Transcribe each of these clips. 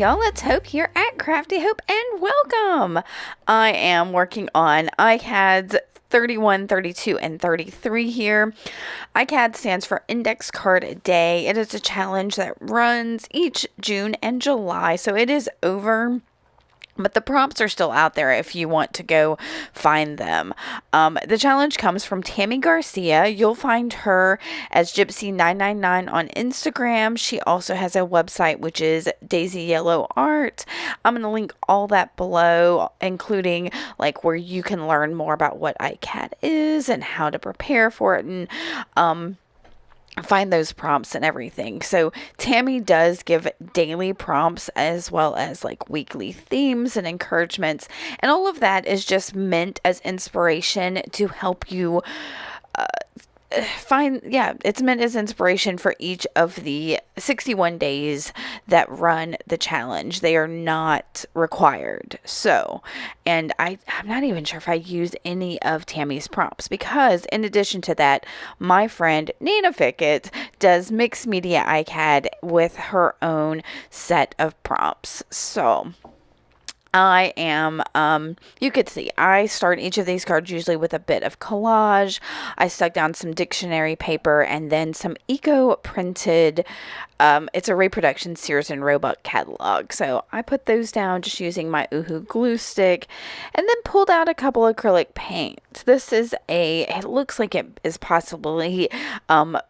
y'all, it's Hope here at Crafty Hope, and welcome! I am working on ICADs 31, 32, and 33 here. ICAD stands for Index Card Day. It is a challenge that runs each June and July, so it is over. But the prompts are still out there if you want to go find them. The challenge comes from Tammy Garcia. You'll find her as Gypsy999 on Instagram. She also has a website, which is Daisy Yellow Art. I'm going to link all that below, including like where you can learn more about what ICAD is and how to prepare for it, and find those prompts and everything. So Tammy does give daily prompts as well as like weekly themes and encouragements, and all of that is just meant as inspiration to help you it's meant as inspiration for each of the 61 days that run the challenge. They are not required. So, and I'm not even sure if I use any of Tammy's prompts, because in addition to that, my friend Nina Fickett does mixed media ICAD with her own set of prompts. So I am, you could see, I start each of these cards usually with a bit of collage. I stuck down some dictionary paper and then some eco-printed, it's a reproduction Sears and Roebuck catalog. So I put those down just using my Oohoo glue stick, and then pulled out a couple acrylic paints. This is it looks like it is possibly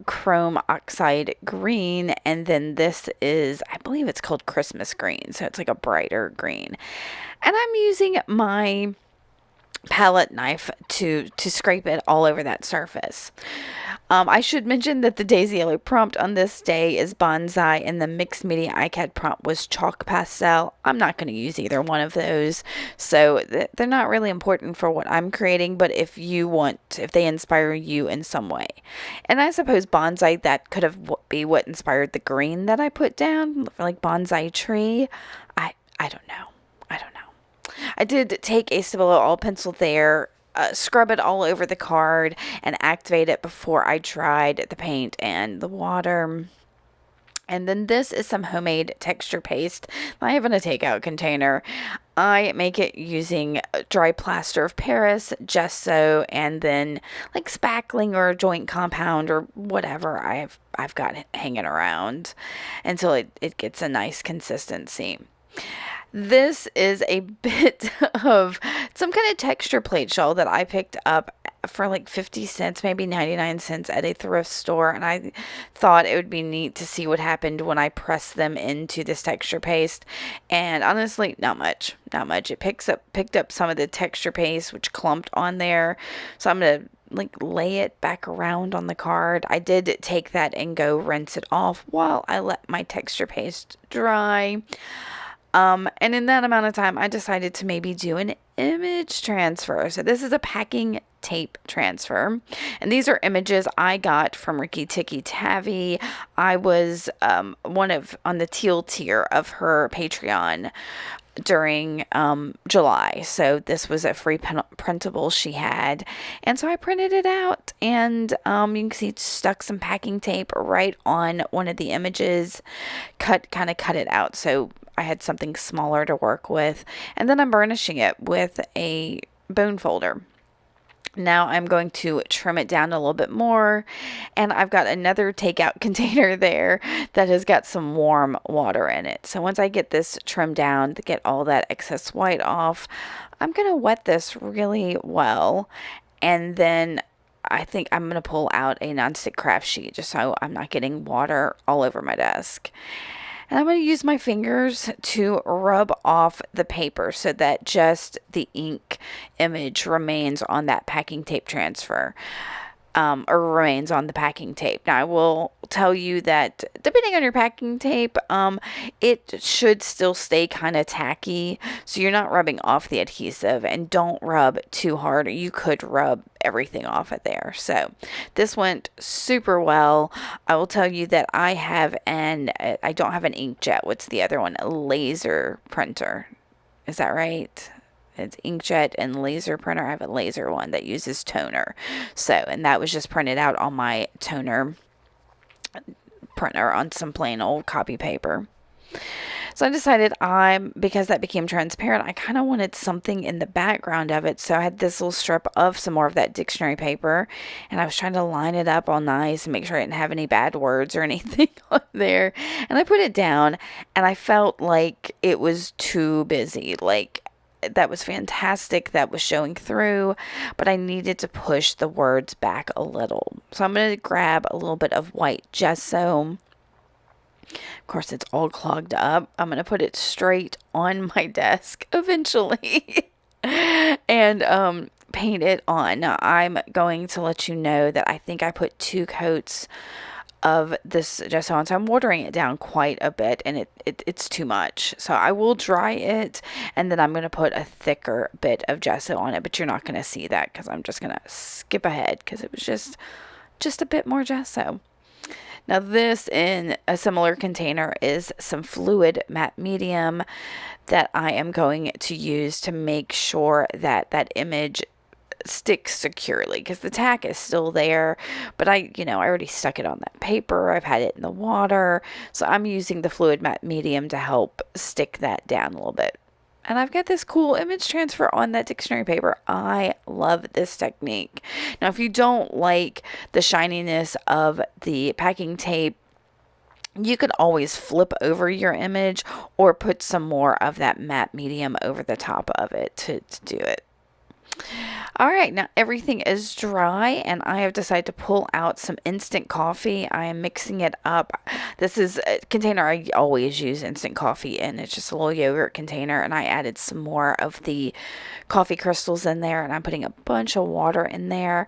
chrome oxide green, and then this is, I believe it's called Christmas green, so it's like a brighter green. And I'm using my palette knife to scrape it all over that surface. I should mention that the Daisy Yellow prompt on this day is bonsai, and the mixed media ICAD prompt was chalk pastel. I'm not going to use either one of those, so they're not really important for what I'm creating, but if they inspire you in some way. And I suppose bonsai, that could have be what inspired the green that I put down, like bonsai tree. I don't know. I did take a Stabilo all pencil there, scrub it all over the card, and activate it before I dried the paint and the water. And then this is some homemade texture paste I have in a takeout container. I make it using dry plaster of Paris, gesso, and then like spackling or joint compound or whatever I've got hanging around until it gets a nice consistency. This is a bit of some kind of texture plate shawl that I picked up for like 50 cents, maybe 99 cents at a thrift store. And I thought it would be neat to see what happened when I pressed them into this texture paste. And honestly, not much. It picked up some of the texture paste, which clumped on there. So I'm going to like lay it back around on the card. I did take that and go rinse it off while I let my texture paste dry. And in that amount of time, I decided to maybe do an image transfer. So this is a packing tape transfer, and these are images I got from Ricky Tikki Tavi. I was on the teal tier of her Patreon during July, so this was a free printable she had, and so I printed it out, and you can see stuck some packing tape right on one of the images, cut it out so I had something smaller to work with, and then I'm burnishing it with a bone folder. Now I'm going to trim it down a little bit more, and I've got another takeout container there that has got some warm water in it. So once I get this trimmed down to get all that excess white off, I'm going to wet this really well, and then I think I'm going to pull out a nonstick craft sheet just so I'm not getting water all over my desk. And I'm going to use my fingers to rub off the paper so that just the ink image remains on that packing tape transfer, or remains on the packing tape. Now, I will tell you that depending on your packing tape, it should still stay kind of tacky, so you're not rubbing off the adhesive, and don't rub too hard, or you could rub everything off it there. So this went super well. I will tell you that I don't have an inkjet. What's the other one? A laser printer. Is that right? It's inkjet and laser printer. I have a laser one that uses toner. So, and that was just printed out on my toner printer on some plain old copy paper. So I decided because that became transparent, I kind of wanted something in the background of it. So I had this little strip of some more of that dictionary paper, and I was trying to line it up all nice and make sure I didn't have any bad words or anything on there. And I put it down, and I felt like it was too busy. Like, that was fantastic, that was showing through, but I needed to push the words back a little. So I'm going to grab a little bit of white gesso. Of course, it's all clogged up. I'm going to put it straight on my desk eventually and paint it on. Now, I'm going to let you know that I think I put 2 coats of this gesso on, so I'm watering it down quite a bit, and it's too much. So I will dry it, and then I'm going to put a thicker bit of gesso on it, but you're not going to see that because I'm just going to skip ahead because it was just a bit more gesso. Now, this in a similar container is some fluid matte medium that I am going to use to make sure that that image sticks securely, because the tack is still there, but I already stuck it on that paper. I've had it in the water, so I'm using the fluid matte medium to help stick that down a little bit. And I've got this cool image transfer on that dictionary paper. I love this technique. Now, if you don't like the shininess of the packing tape, you could always flip over your image or put some more of that matte medium over the top of it to do it. All right, now everything is dry, and I have decided to pull out some instant coffee. I am mixing it up. This is a container I always use instant coffee in. It's just a little yogurt container, and I added some more of the coffee crystals in there, and I'm putting a bunch of water in there,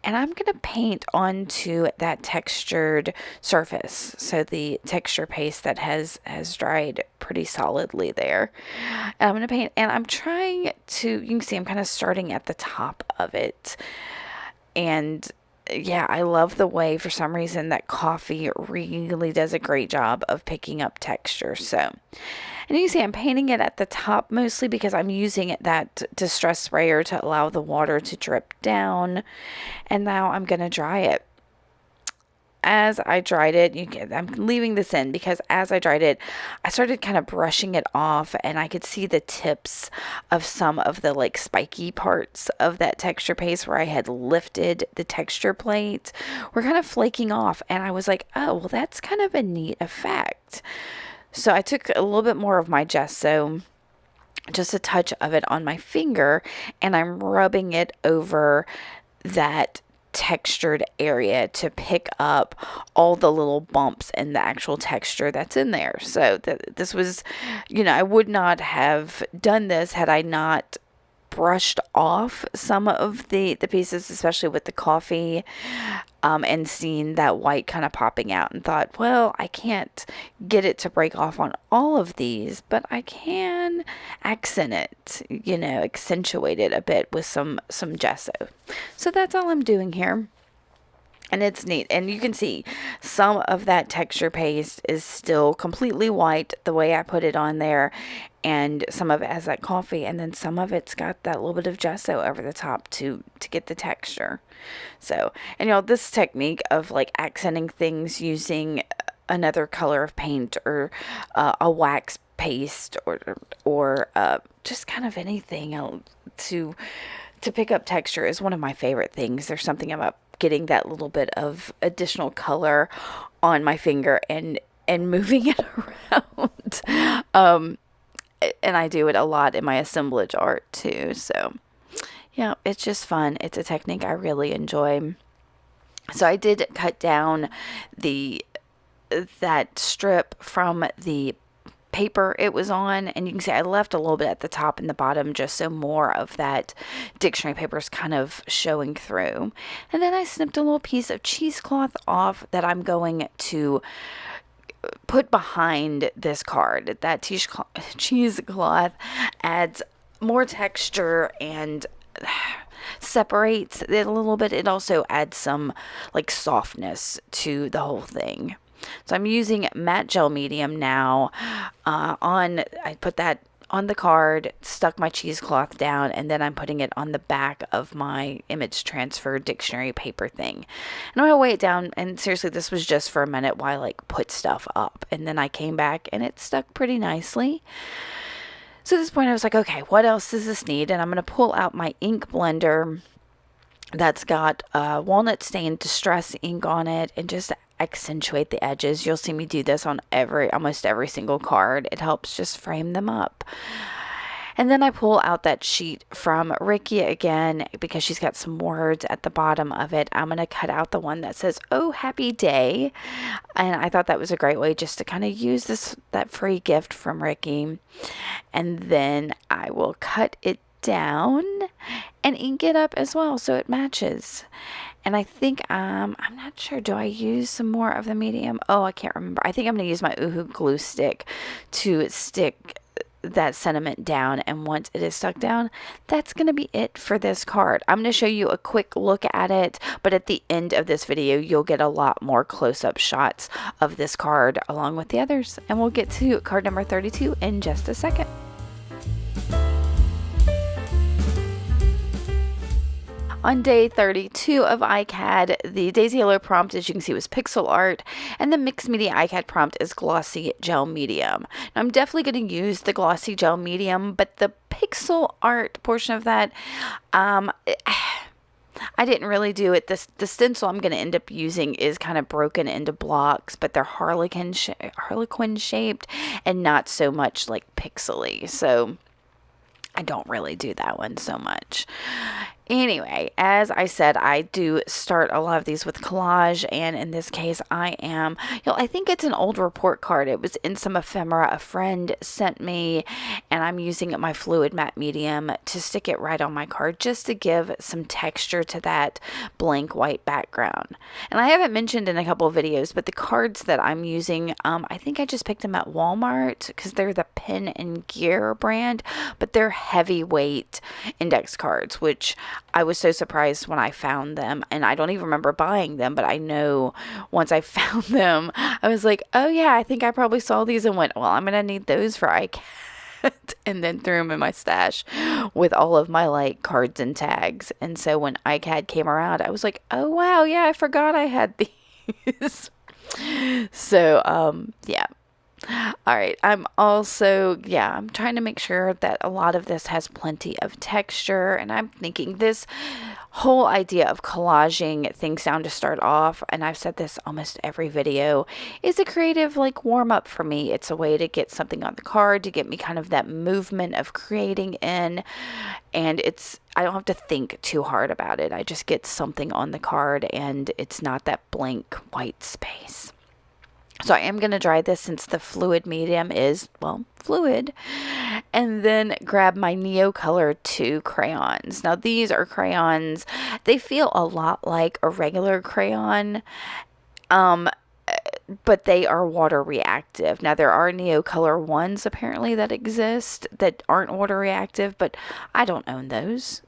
and I'm going to paint onto that textured surface. So the texture paste that has dried pretty solidly there. And I'm going to paint, and I'm trying to, you can see I'm kind of starting at the top of it. And yeah, I love the way, for some reason, that coffee really does a great job of picking up texture. So, and you can see I'm painting it at the top mostly because I'm using that distress sprayer to allow the water to drip down. And now I'm going to dry it. As I dried it, I'm leaving this in because as I dried it, I started kind of brushing it off, and I could see the tips of some of the like spiky parts of that texture paste where I had lifted the texture plate were kind of flaking off, and I was like, oh, well, that's kind of a neat effect. So I took a little bit more of my gesso, just a touch of it on my finger, and I'm rubbing it over that textured area to pick up all the little bumps in the actual texture that's in there. So this was, I would not have done this had I not brushed off some of the pieces, especially with the coffee, and seen that white kind of popping out, and thought, well, I can't get it to break off on all of these, but I can accent it, accentuate it a bit with some gesso. So that's all I'm doing here. And it's neat. And you can see some of that texture paste is still completely white the way I put it on there. And some of it has that coffee. And then some of it's got that little bit of gesso over the top to get the texture. So, and this technique of like accenting things using another color of paint or a wax paste or just kind of anything else to pick up texture is one of my favorite things. There's something about getting that little bit of additional color on my finger and moving it around. And I do it a lot in my assemblage art too. So yeah, it's just fun. It's a technique I really enjoy. So I did cut down that strip from the paper it was on, and you can see I left a little bit at the top and the bottom just so more of that dictionary paper is kind of showing through. And then I snipped a little piece of cheesecloth off that I'm going to put behind this card. That cheesecloth adds more texture and separates it a little bit. It also adds some like softness to the whole thing. So I'm using matte gel medium now I put that on the card, stuck my cheesecloth down, and then I'm putting it on the back of my image transfer dictionary paper thing. And I'm gonna weigh it down, and seriously, this was just for a minute while I like put stuff up. And then I came back and it stuck pretty nicely. So at this point I was like, okay, what else does this need? And I'm gonna pull out my ink blender that's got walnut stained distress ink on it, and just accentuate the edges. You'll see me do this on almost every single card. It helps just frame them up. And then I pull out that sheet from Ricky again because she's got some words at the bottom of it. I'm going to cut out the one that says, "Oh, happy day." And I thought that was a great way just to kind of use that free gift from Ricky. And then I will cut it down and ink it up as well so it matches. And I think I'm not sure, do I use some more of the medium? Oh, I can't remember. I think I'm going to use my Oohoo glue stick to stick that sentiment down, and once it is stuck down, that's going to be it for this card. I'm going to show you a quick look at it, but at the end of this video you'll get a lot more close-up shots of this card along with the others, and we'll get to card number 32 in just a second. On day 32 of ICAD, the Daisy Yellow prompt, as you can see, was pixel art, and the mixed media ICAD prompt is glossy gel medium. Now, I'm definitely going to use the glossy gel medium, but the pixel art portion of that, I didn't really do it. The stencil I'm going to end up using is kind of broken into blocks, but they're harlequin shaped and not so much like pixely. So I don't really do that one so much. Anyway, as I said, I do start a lot of these with collage, and in this case I think it's an old report card. It was in some ephemera a friend sent me, and I'm using my fluid matte medium to stick it right on my card just to give some texture to that blank white background. And I haven't mentioned in a couple of videos, but the cards that I'm using, I think I just picked them at Walmart because they're the Pen and Gear brand, but they're heavyweight index cards, which I was so surprised when I found them, and I don't even remember buying them, but I know once I found them, I was like, oh yeah, I think I probably saw these and went, well, I'm going to need those for ICAD, and then threw them in my stash with all of my like cards and tags. And so when ICAD came around, I was like, oh wow, yeah, I forgot I had these. So, yeah. All right, I'm trying to make sure that a lot of this has plenty of texture, and I'm thinking this whole idea of collaging things down to start off, and I've said this almost every video, is a creative like warm up for me. It's a way to get something on the card, to get me kind of that movement of creating in, and I don't have to think too hard about it. I just get something on the card, and it's not that blank white space. So I am going to dry this since the fluid medium is, well, fluid, and then grab my Neocolor 2 crayons. Now these are crayons, they feel a lot like a regular crayon, but they are water reactive. Now there are Neocolor ones apparently that exist that aren't water reactive, but I don't own those.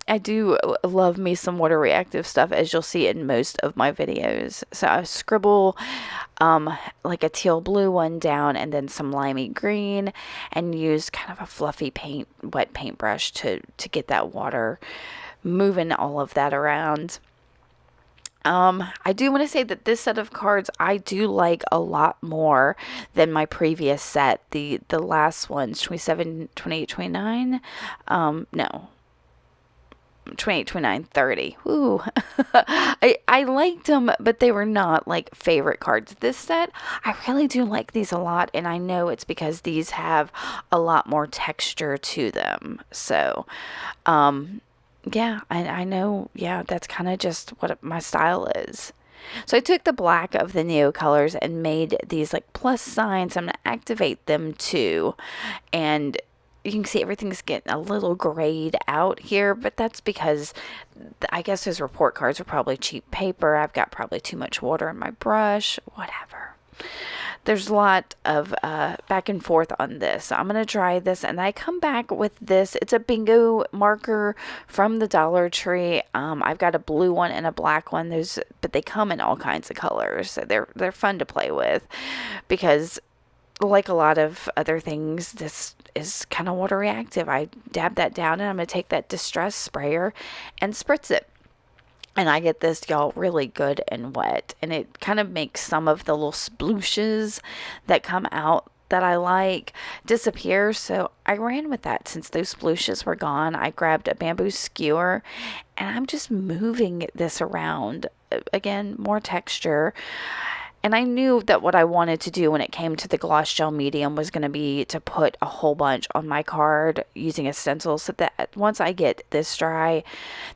I do love me some water reactive stuff, as you'll see in most of my videos. So I scribble like a teal blue one down, and then some limey green, and use kind of a fluffy wet paintbrush to get that water moving all of that around. I do want to say that this set of cards I do like a lot more than my previous set. The last ones, 27, 28, 29, no. 28, 29, 30. Ooh. I liked them, but they were not like favorite cards. This set, I really do like these a lot, and I know it's because these have a lot more texture to them. So, yeah, I know, yeah, that's kind of just what my style is. So I took the black of the Neocolors and made these like plus signs. I'm going to activate them too, and you can see everything's getting a little grayed out here, but that's because I guess those report cards are probably cheap paper. I've got probably too much water in my brush, whatever. There's a lot of back and forth on this. So I'm going to dry this, and I come back with this. It's a bingo marker from the Dollar Tree. I've got a blue one and a black one. But they come in all kinds of colors. So they're fun to play with because like a lot of other things, this is kind of water reactive. I dab that down and I'm going to take that distress sprayer and spritz it. And I get this, y'all, really good and wet. And it kind of makes some of the little splooshes that come out that I like disappear. So I ran with that. Since those splooshes were gone, I grabbed a bamboo skewer and I'm just moving this around. Again, more texture. And I knew that what I wanted to do when it came to the gloss gel medium was going to be to put a whole bunch on my card using a stencil, so that once I get this dry,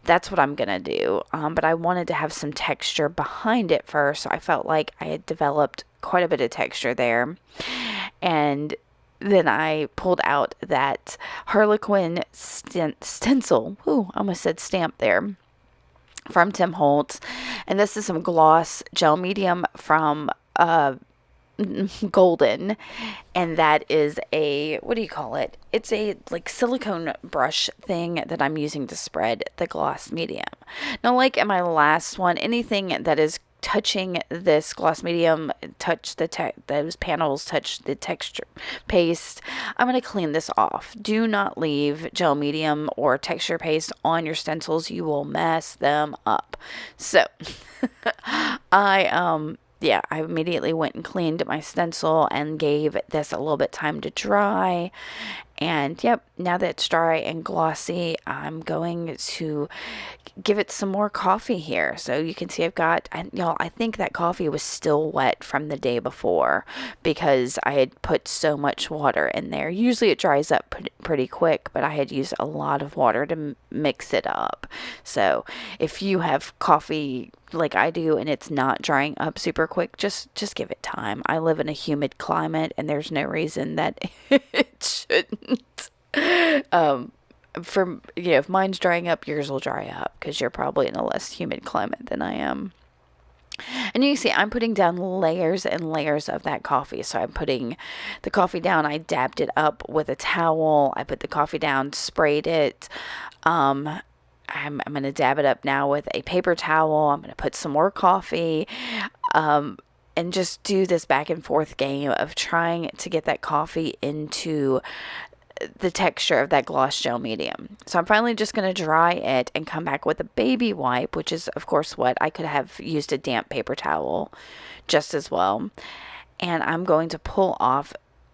that's what I'm going to do. But I wanted to have some texture behind it first, so I felt like I had developed quite a bit of texture there. And then I pulled out that Harlequin stencil. Ooh, I almost said stamp there, from Tim Holtz. And this is some gloss gel medium from Golden. And that is a, what do you call it? It's a like silicone brush thing that I'm using to spread the gloss medium. Now, like in my last one, anything that is touching this gloss medium, touch the those panels, touch the texture paste, I'm going to clean this off. Do not leave gel medium or texture paste on your stencils. You will mess them up. So I immediately went and cleaned my stencil and gave this a little bit time to dry. And yep, now that it's dry and glossy, I'm going to give it some more coffee here. So you can see I've got, and y'all, I think that coffee was still wet from the day before because I had put so much water in there. Usually it dries up pretty quick, but I had used a lot of water to mix it up. So if you have coffee like I do and it's not drying up super quick, just give it time. I live in a humid climate and there's no reason that it shouldn't. If mine's drying up, yours will dry up because you're probably in a less humid climate than I am. And you see, I'm putting down layers and layers of that coffee. So I'm putting the coffee down. I dabbed it up with a towel. I put the coffee down, sprayed it. I'm going to dab it up now with a paper towel. I'm going to put some more coffee. And just do this back and forth game of trying to get that coffee into the texture of that gloss gel medium. So I'm finally just going to dry it and come back with a baby wipe, which is of course what I could have used a damp paper towel just as well. And I'm going to pull off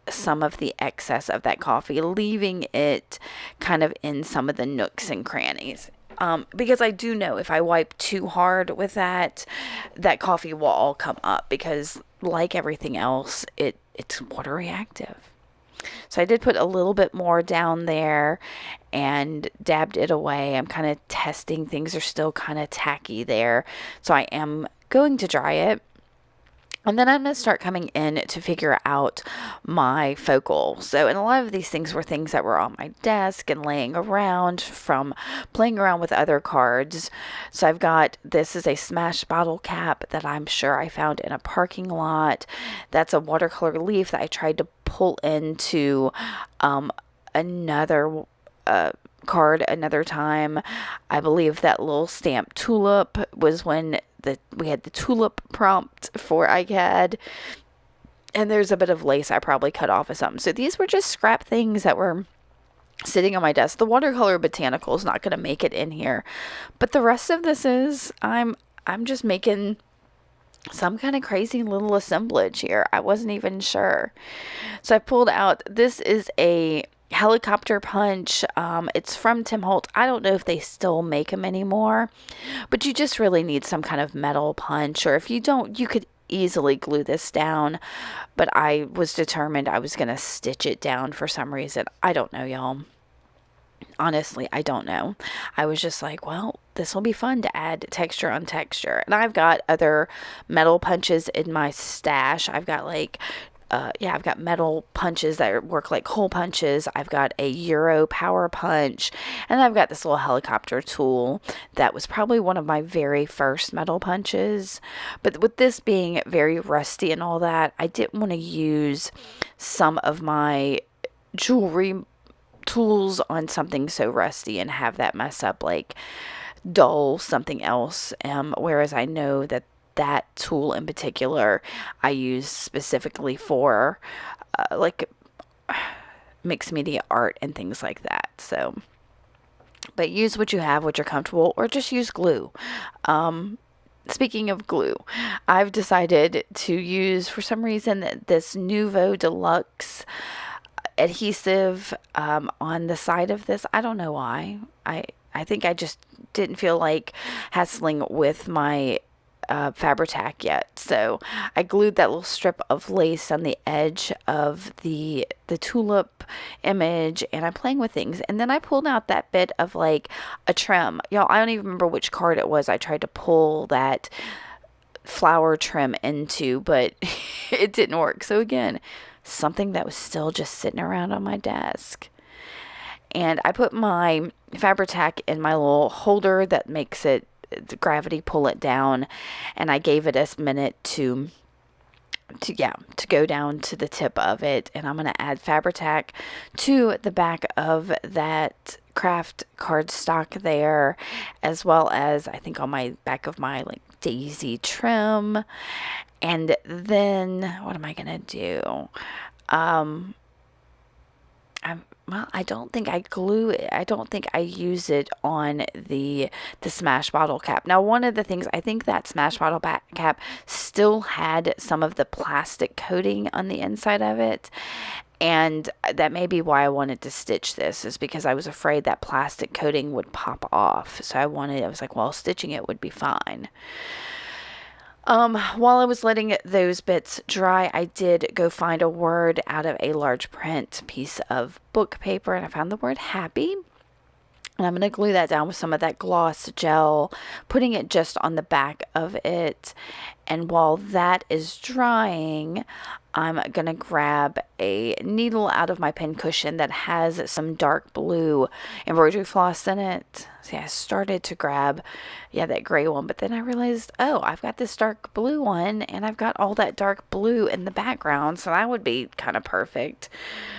some of the excess of that coffee, leaving it kind of in some of the nooks and crannies. Because I do know if I wipe too hard with that coffee will all come up because like everything else, it's water reactive. So I did put a little bit more down there and dabbed it away. I'm kind of testing. Things are still kind of tacky there. So I am going to dry it. And then I'm going to start coming in to figure out my focal. So, and a lot of these things were things that were on my desk and laying around from playing around with other cards. So I've got, this is a Smash bottle cap that I'm sure I found in a parking lot. That's a watercolor leaf that I tried to pull into another card another time. I believe that little stamp tulip was when we had the tulip prompt for ICAD. And there's a bit of lace I probably cut off of something. So these were just scrap things that were sitting on my desk. The watercolor botanical is not going to make it in here. But the rest of this is, I'm just making some kind of crazy little assemblage here. I wasn't even sure. So I pulled out, this is a helicopter punch. It's from Tim Holtz. I don't know if they still make them anymore, but you just really need some kind of metal punch, or if you don't, you could easily glue this down, but I was determined I was going to stitch it down for some reason. I don't know, y'all. Honestly, I don't know. I was just like, well, this will be fun to add texture on texture. And I've got other metal punches in my stash. I've got I've got metal punches that work like hole punches. I've got a Euro power punch, and I've got this little helicopter tool that was probably one of my very first metal punches. But with this being very rusty and all that, I didn't want to use some of my jewelry tools on something so rusty and have that mess up like dull something else. Whereas I know that tool in particular I use specifically for like mixed media art and things like that. So, but use what you have, what you're comfortable, or just use glue. Speaking of glue, I've decided to use, for some reason, this Nuvo Deluxe adhesive on the side of this. I don't know why. I think I just didn't feel like hassling with my Fabri-Tac yet. So I glued that little strip of lace on the edge of the tulip image, and I'm playing with things. And then I pulled out that bit of like a trim. Y'all, I don't even remember which card it was I tried to pull that flower trim into, but it didn't work. So again, something that was still just sitting around on my desk. And I put my Fabri-Tac in my little holder that makes it, the gravity pull it down, and I gave it a minute to go down to the tip of it. And I'm going to add Fabri-Tac to the back of that craft cardstock there, as well as I think on my back of my like daisy trim. And then what am I going to do? Well, I don't think I glue it. I don't think I use it on the Smash Bottle cap. Now, one of the things, I think that Smash Bottle cap still had some of the plastic coating on the inside of it. And that may be why I wanted to stitch this, is because I was afraid that plastic coating would pop off. So I was like, well, stitching it would be fine. While I was letting those bits dry, I did go find a word out of a large print piece of book paper, and I found the word happy. And I'm going to glue that down with some of that gloss gel, putting it just on the back of it. And while that is drying, I'm going to grab a needle out of my pincushion that has some dark blue embroidery floss in it. See, I started to grab, that gray one, but then I realized, oh, I've got this dark blue one, and I've got all that dark blue in the background, so that would be kind of perfect.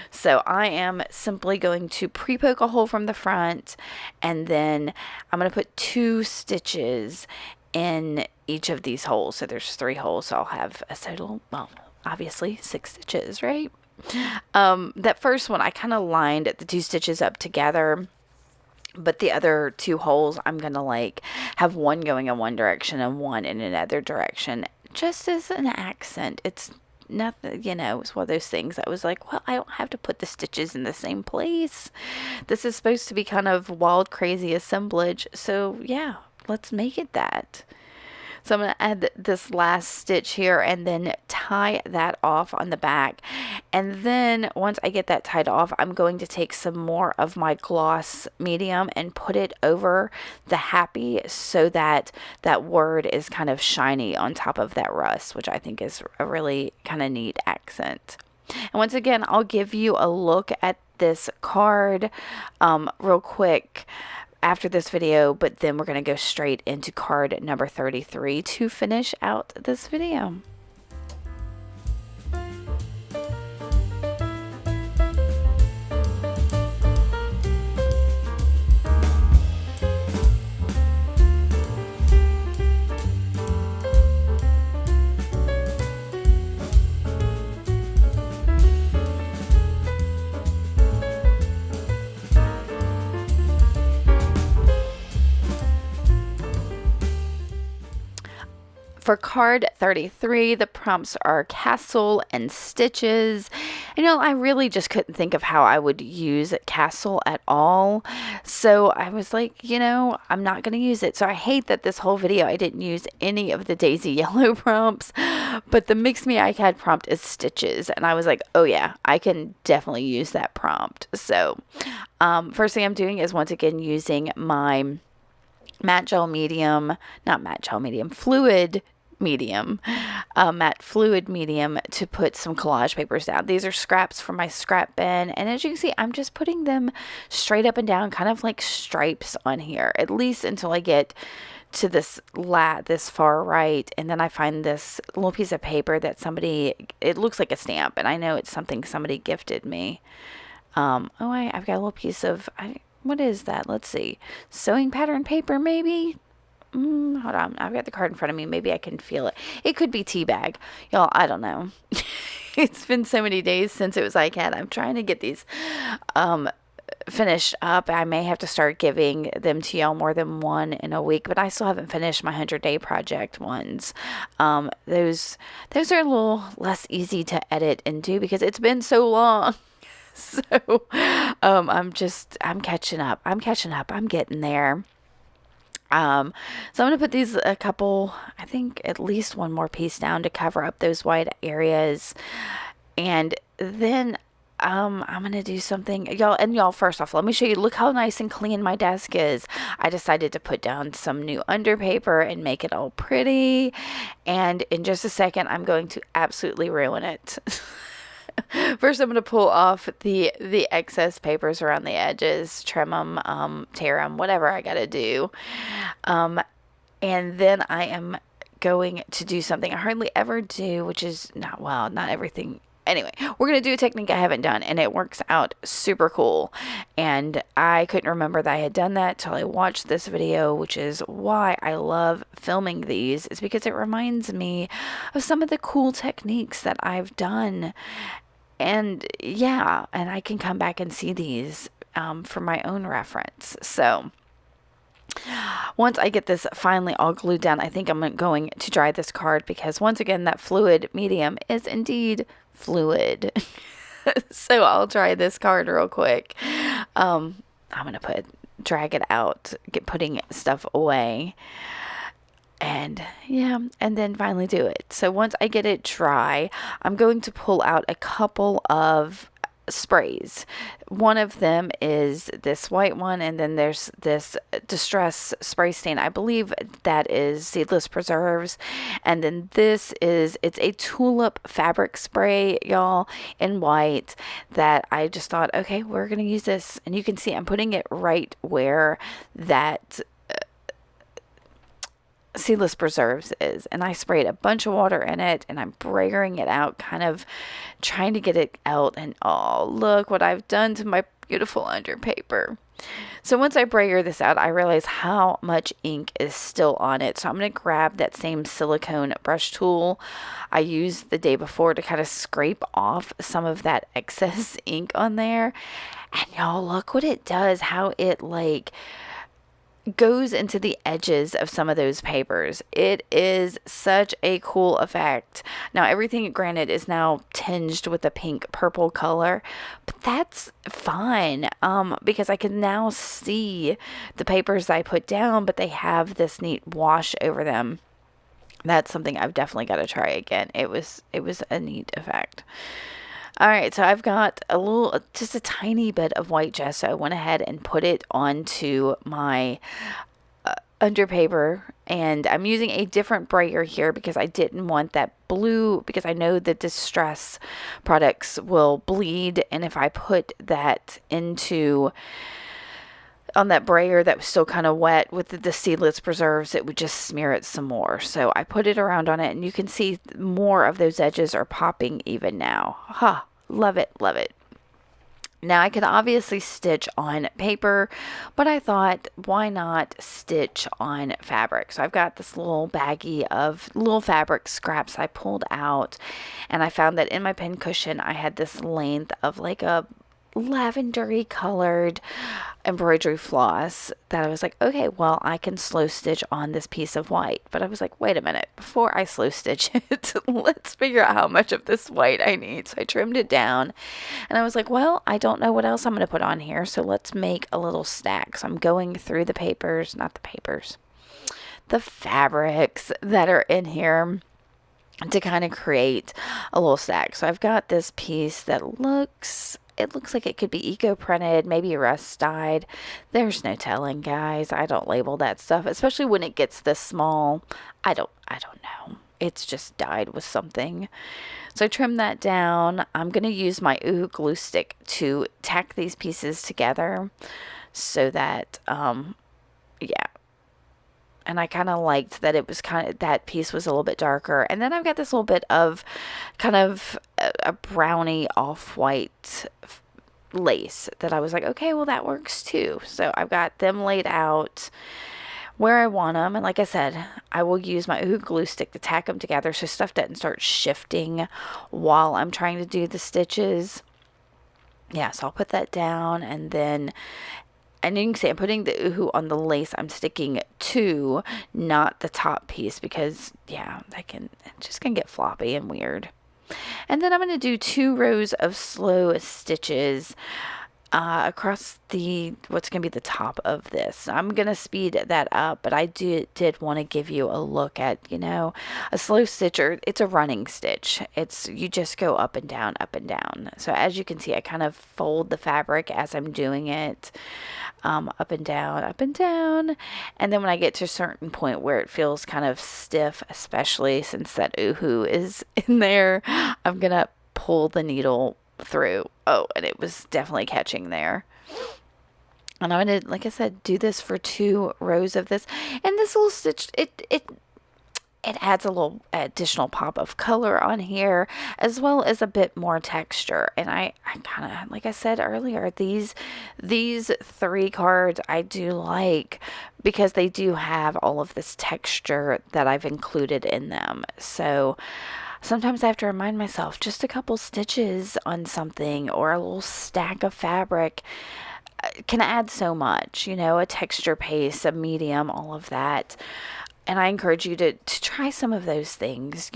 So I am simply going to pre-poke a hole from the front, and then I'm going to put 2 stitches in each of these holes. So there's 3 holes, so I'll have a total, well, obviously 6 stitches, right? That first one, I kind of lined the 2 stitches up together, but the other 2 holes, I'm going to like have one going in one direction and one in another direction, just as an accent. It's nothing, it's one of those things that was like, well, I don't have to put the stitches in the same place. This is supposed to be kind of wild, crazy assemblage. So yeah, let's make it that. So I'm going to add this last stitch here and then tie that off on the back. And then once I get that tied off, I'm going to take some more of my gloss medium and put it over the happy so that that word is kind of shiny on top of that rust, which I think is a really kind of neat accent. And once again, I'll give you a look at this card real quick after this video, but then we're going to go straight into card number 33 to finish out this video. For card 33, the prompts are castle and stitches. I really just couldn't think of how I would use castle at all. So I was like, I'm not going to use it. So I hate that this whole video I didn't use any of the Daisy Yellow prompts, but the Mix Me ICAD prompt is stitches. And I was like, oh yeah, I can definitely use that prompt. So first thing I'm doing is once again using my fluid medium matte fluid medium to put some collage papers down. These are scraps from my scrap bin, and as you can see, I'm just putting them straight up and down, kind of like stripes on here, at least until I get to this far right. And then I find this little piece of paper that it looks like a stamp, and I know it's something somebody gifted me. I've got a little piece of, what is that? Let's see, sewing pattern paper maybe. Hold on, I've got the card in front of me. Maybe I can feel it. It could be tea bag, y'all. I don't know. It's been so many days since it was ICAD. I'm trying to get these finished up. I may have to start giving them to y'all more than one in a week, but I still haven't finished my 100-day project ones. Those are a little less easy to edit and do because it's been so long. So I'm catching up. I'm getting there. So I'm going to put these a couple, I think at least one more piece down to cover up those white areas. And then I'm going to do something, y'all, first off, let me show you, look how nice and clean my desk is. I decided to put down some new underpaper and make it all pretty. And in just a second, I'm going to absolutely ruin it. First, I'm going to pull off the excess papers around the edges, trim them, tear them, whatever I got to do. And then I am going to do something I hardly ever do, which is not everything. Anyway, we're going to do a technique I haven't done, and it works out super cool. And I couldn't remember that I had done that till I watched this video, which is why I love filming these, is because it reminds me of some of the cool techniques that I've done. And yeah, and I can come back and see these for my own reference. So once I get this finally all glued down, I think I'm going to dry this card because once again, that fluid medium is indeed fluid. So I'll dry this card real quick. I'm going to drag it out, putting stuff away. And yeah, and then finally do it. So once I get it dry, I'm going to pull out a couple of sprays. One of them is this white one, and then there's this distress spray stain. I believe that is Seedless Preserves. And then it's a tulip fabric spray, y'all, in white, that I just thought, okay, we're going to use this. And you can see I'm putting it right where that Seedless Preserves is, and I sprayed a bunch of water in it, and I'm brayering it out, kind of trying to get it out. And oh, look what I've done to my beautiful underpaper. So once I brayer this out, I realize how much ink is still on it. So I'm going to grab that same silicone brush tool I used the day before to kind of scrape off some of that excess ink on there. And y'all, look what it does, how it goes into the edges of some of those papers. It is such a cool effect. Now everything, granted, is now tinged with a pink purple color, but that's fine because I can now see the papers I put down, but they have this neat wash over them. That's something I've definitely got to try again. It was a neat effect. All right, so I've got just a tiny bit of white gesso. I went ahead and put it onto my underpaper, and I'm using a different brayer here because I didn't want that blue, because I know that distress products will bleed, and if I put that on that brayer that was still kind of wet with the Seedless Preserves, it would just smear it some more. So I put it around on it, and you can see more of those edges are popping even now. Love it, love it. Now I could obviously stitch on paper, but I thought, why not stitch on fabric? So I've got this little baggie of little fabric scraps I pulled out, and I found that in my pincushion I had this length of like a lavendery colored embroidery floss that I was like, okay, well, I can slow stitch on this piece of white. But I was like, wait a minute, before I slow stitch it, let's figure out how much of this white I need. So I trimmed it down, and I was like, well, I don't know what else I'm going to put on here, so let's make a little stack. So I'm going through the fabrics that are in here to kind of create a little stack. So I've got this piece that looks like it could be eco-printed, maybe rust dyed. There's no telling, guys. I don't label that stuff, especially when it gets this small. I don't know. It's just dyed with something. So I trimmed that down. I'm going to use my Ooh glue stick to tack these pieces together so that, yeah. And I kind of liked that it was that piece was a little bit darker. And then I've got this little bit of kind of a brownie off-white lace that I was like, okay, well, that works too. So I've got them laid out. where I want them. And like I said, I will use my Ooh glue stick to tack them together so stuff doesn't start shifting while I'm trying to do the stitches. Yeah, so I'll put that down, and then, and you can see I'm putting the Ooh on the lace I'm sticking to, not the top piece, because yeah, it just can get floppy and weird. And then I'm going to do 2 rows of slow stitches across what's going to be the top of this. I'm going to speed that up, but I did want to give you a look at, a slow stitcher. It's a running stitch. You just go up and down, up and down. So as you can see, I kind of fold the fabric as I'm doing it, up and down, up and down. And then when I get to a certain point where it feels kind of stiff, especially since that Ooh is in there, I'm going to pull the needle through. Oh, and it was definitely catching there. And I'm going to, like I said, do this for 2 rows of this. And this little stitch, it adds a little additional pop of color on here, as well as a bit more texture. And I kind of, like I said earlier, these 3 cards I do like because they do have all of this texture that I've included in them. So sometimes I have to remind myself, just a couple stitches on something or a little stack of fabric can add so much, a texture paste, a medium, all of that. And I encourage you to try some of those things,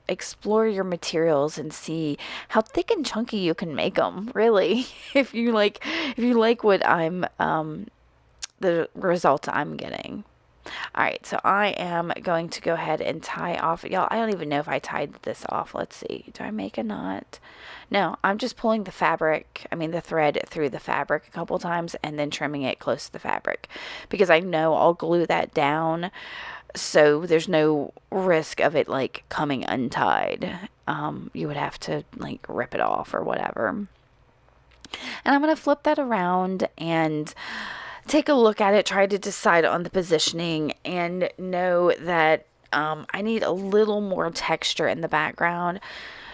explore your materials and see how thick and chunky you can make them, really. if you like what the result I'm getting. All right, so I am going to go ahead and tie off. Y'all, I don't even know if I tied this off. Let's see. Do I make a knot? No, I'm just pulling the thread through the fabric a couple times and then trimming it close to the fabric, because I know I'll glue that down, so there's no risk of it like coming untied. You would have to like rip it off or whatever. And I'm going to flip that around and take a look at it, try to decide on the positioning, and know that I need a little more texture in the background.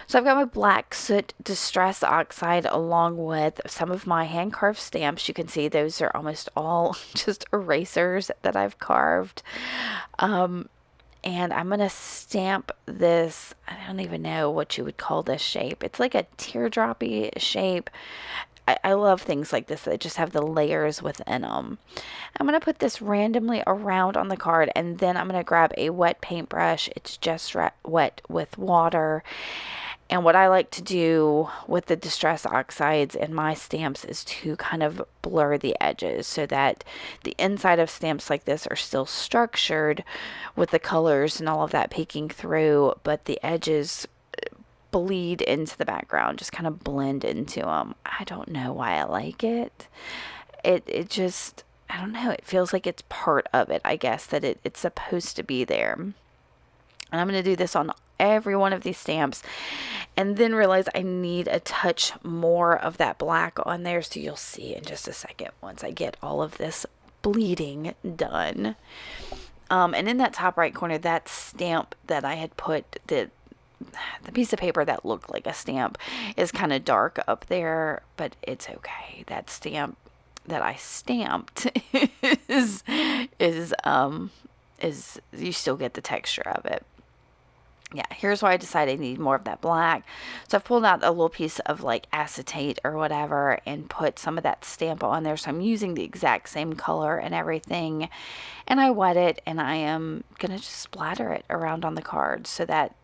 So I've got my black soot distress oxide along with some of my hand carved stamps. You can see those are almost all just erasers that I've carved. And I'm going to stamp this. I don't even know what you would call this shape. It's like a teardroppy shape. I love things like this that just have the layers within them. I'm going to put this randomly around on the card, and then I'm going to grab a wet paintbrush. It's just wet with water. And what I like to do with the distress oxides in my stamps is to kind of blur the edges so that the inside of stamps like this are still structured with the colors and all of that peeking through, but the edges bleed into the background, just kind of blend into them. I don't know why I like it. It just, I don't know, it feels like it's part of it, I guess, that it's supposed to be there. And I'm going to do this on every one of these stamps, and then realize I need a touch more of that black on there, so you'll see in just a second once I get all of this bleeding done. And in that top right corner, that stamp that I had put, the piece of paper that looked like a stamp, is kind of dark up there, but it's okay. That stamp that I stamped is you still get the texture of it. Yeah, here's why I decided I need more of that black. So I've pulled out a little piece of like acetate or whatever and put some of that stamp on there. So I'm using the exact same color and everything. And I wet it, and I am going to just splatter it around on the card so that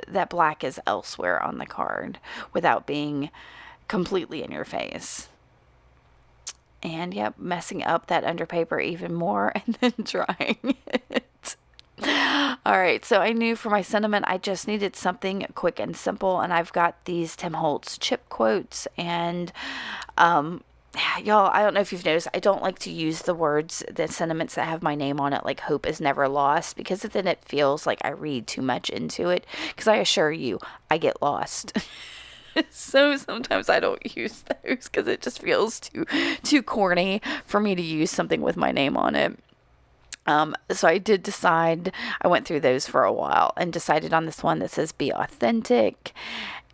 that black is elsewhere on the card without being completely in your face. And yep, messing up that underpaper even more and then drying it. All right, so I knew for my sentiment I just needed something quick and simple, and I've got these Tim Holtz chip quotes, and y'all, I don't know if you've noticed, I don't like to use the sentiments that have my name on it, like hope is never lost, because then it feels like I read too much into it, because I assure you, I get lost. So sometimes I don't use those because it just feels too corny for me to use something with my name on it. So I did decide, I went through those for a while and decided on this one that says be authentic,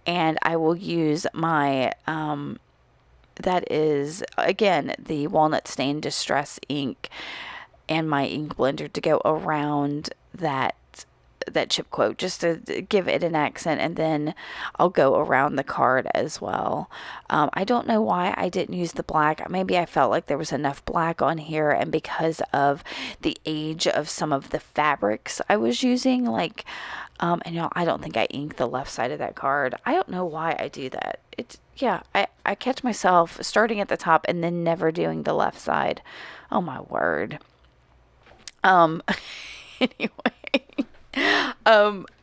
and I will use my, that is, again, the Walnut Stain Distress ink. and my ink blender to go around that chip quote just to give it an accent, and then I'll go around the card as well. I don't know why I didn't use the black. Maybe I felt like there was enough black on here, and because of the age of some of the fabrics I was using, like and I don't think I inked the left side of that card. I don't know why I do that. I catch myself starting at the top and then never doing the left side. Oh my word. Anyway,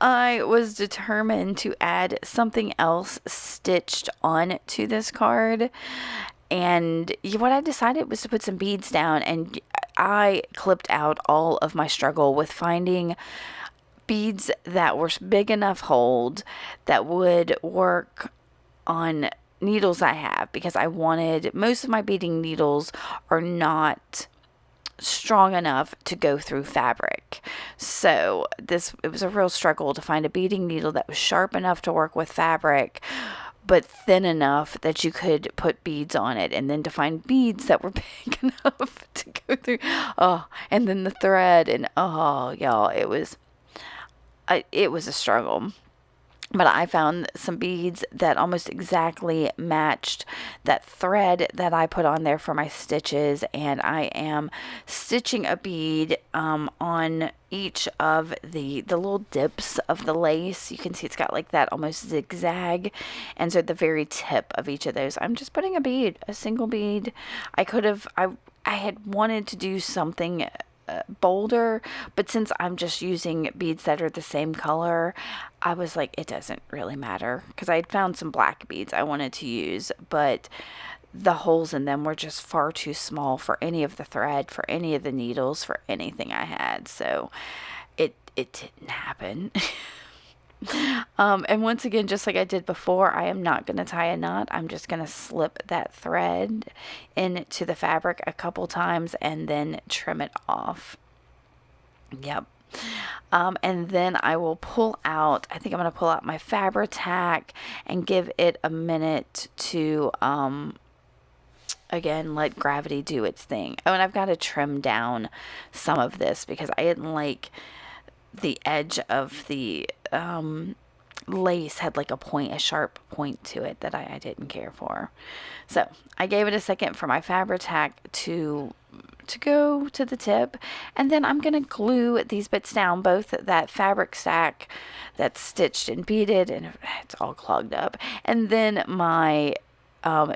I was determined to add something else stitched on to this card. And what I decided was to put some beads down, and I clipped out all of my struggle with finding beads that were big enough hold that would work on needles I have, because I wanted, most of my beading needles are not strong enough to go through fabric. So it was a real struggle to find a beading needle that was sharp enough to work with fabric, but thin enough that you could put beads on it, and then to find beads that were big enough to go through. Oh, and then the thread, and oh, y'all, it was a struggle. But I found some beads that almost exactly matched that thread that I put on there for my stitches. And I am stitching a bead on each of the little dips of the lace. You can see it's got like that almost zigzag. And so at the very tip of each of those, I'm just putting a bead, a single bead. I had wanted to do something bolder, but since I'm just using beads that are the same color, I was like, it doesn't really matter, because I had found some black beads I wanted to use, but the holes in them were just far too small for any of the thread, for any of the needles, for anything I had. So it didn't happen. And once again, just like I did before, I am not going to tie a knot. I'm just going to slip that thread into the fabric a couple times and then trim it off. Yep. And then I will pull out, I think I'm going to pull out my Fabri-Tac and give it a minute to, again, let gravity do its thing. Oh, and I've got to trim down some of this because I didn't like the edge of the lace had like a sharp point to it that I didn't care for. So I gave it a second for my Fabri-Tac to go to the tip, and then I'm going to glue these bits down, both that fabric stack that's stitched and beaded and it's all clogged up, and then my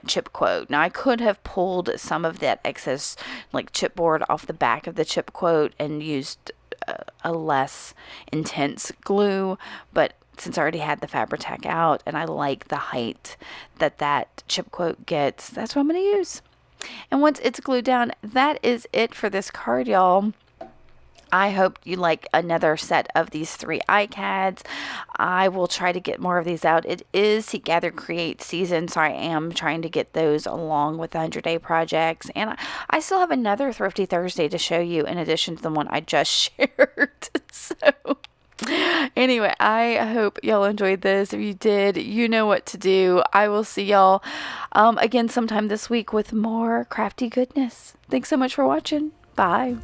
chip quote. Now I could have pulled some of that excess like chipboard off the back of the chip quote and used a less intense glue, but since I already had the Fabri-Tac out and I like the height that chip quote gets, that's what I'm going to use. And once it's glued down, that is it for this card, y'all. I hope you like another set of these 3 ICADs. I will try to get more of these out. It is Seek, Gather, Create season, so I am trying to get those along with the 100-day projects. And I still have another Thrifty Thursday to show you in addition to the one I just shared. So anyway, I hope y'all enjoyed this. If you did, you know what to do. I will see y'all again sometime this week with more crafty goodness. Thanks so much for watching. Bye.